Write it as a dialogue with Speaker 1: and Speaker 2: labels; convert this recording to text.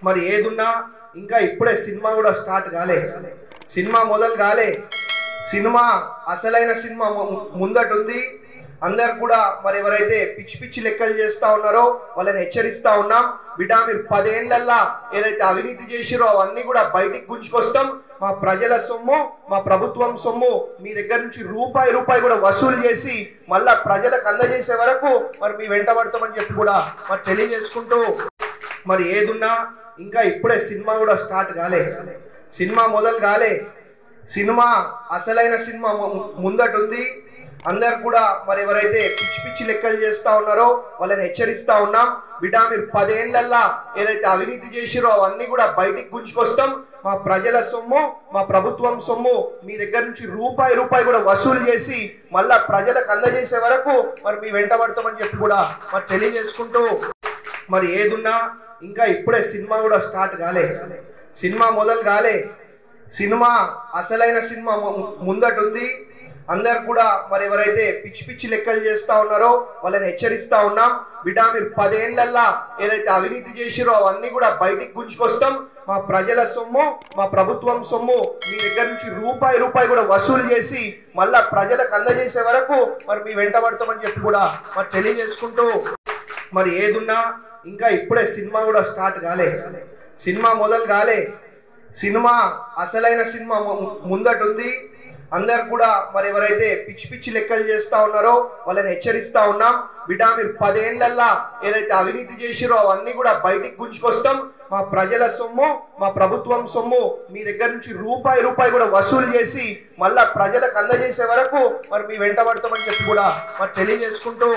Speaker 1: మరి ఏదున్నా ఇంకా ఇప్పుడే సినిమా కూడా స్టార్ట్ కాలే, సినిమా మొదలు కాలే, సినిమా అసలైన సినిమా ముందటుంది. అందరు కూడా మరి ఎవరైతే పిచ్చి పిచ్చి లెక్కలు చేస్తా ఉన్నారో వాళ్ళని హెచ్చరిస్తా ఉన్నాం. బిడ్డ మీరు 10 ఏళ్లల్లా ఏదైతే అవినీతి చేసిరో అవన్నీ కూడా బయటికి గుంజుకొస్తాం. మా ప్రజల సొమ్ము, మా ప్రభుత్వం సొమ్ము మీ దగ్గర నుంచి రూపాయి కూడా వసూలు చేసి మళ్ళా ప్రజలకు అందజేసే వరకు మరి మీ వెంట పడతామని చెప్పి కూడా మరి తెలియజేసుకుంటూ, మరి ఏదున్నా ఇంకా ఇప్పుడే సినిమా కూడా స్టార్ట్ కాలే, సినిమా మొదలు కాలే, సినిమా అసలైన సినిమా ముందటుంది. అందరు కూడా మరి ఎవరైతే పిచ్చి పిచ్చి లెక్కలు చేస్తా ఉన్నారో వాళ్ళని హెచ్చరిస్తా ఉన్నాం. బిడ్డ మీరు 10 ఏళ్లల్లా ఏదైతే అవినీతి చేసిరో అవన్నీ కూడా బయటికి గుంజుకొస్తాం. మా ప్రజల సొమ్ము, మా ప్రభుత్వం సొమ్ము మీ దగ్గర నుంచి రూపాయి కూడా వసూలు చేసి మళ్ళా ప్రజలకు అందజేసే వరకు మరి మీ వెంట పడతామని చెప్పి కూడా మరి తెలియజేసుకుంటూ, మరి ఏదున్నా ఇంకా ఇప్పుడే సినిమా కూడా స్టార్ట్ కాలే, సినిమా మొదలు కాలే, సినిమా అసలైన సినిమా ముందటుంది. అందరు కూడా మరి ఎవరైతే పిచ్చి పిచ్చి లెక్కలు చేస్తా ఉన్నారో వాళ్ళని హెచ్చరిస్తా ఉన్నాం. బిడ్డ మీరు 10 ఏళ్లల్లా ఏదైతే అవినీతి చేసిరో అవన్నీ కూడా బయటికి గుంజుకొస్తాం. మా ప్రజల సొమ్ము, మా ప్రభుత్వం సొమ్ము మీ దగ్గర నుంచి రూపాయి కూడా వసూలు చేసి మళ్ళా ప్రజలకు అందజేసే వరకు మరి మీ వెంట పడతామని చెప్పి కూడా మరి తెలియజేసుకుంటూ, మరి ఏదున్నా ఇంకా ఇప్పుడే సినిమా కూడా స్టార్ట్ కాలే, సినిమా మొదలు కాలే, సినిమా అసలైన సినిమా ముందటుంది. అందరు కూడా మరి ఎవరైతే పిచ్చి పిచ్చి లెక్కలు చేస్తా ఉన్నారో వాళ్ళని హెచ్చరిస్తా ఉన్నాం. బిడ్డ మీరు 10 ఏళ్లల్లా ఏదైతే అవినీతి చేసిరో అవన్నీ కూడా బయటికి గుంజుకొస్తాం. మా ప్రజల సొమ్ము, మా ప్రభుత్వం సొమ్ము మీ దగ్గర నుంచి రూపాయి కూడా వసూలు చేసి మళ్ళా ప్రజలకు అందజేసే వరకు మరి మీ వెంట పడతామని చెప్పి కూడా మరి తెలియజేసుకుంటూ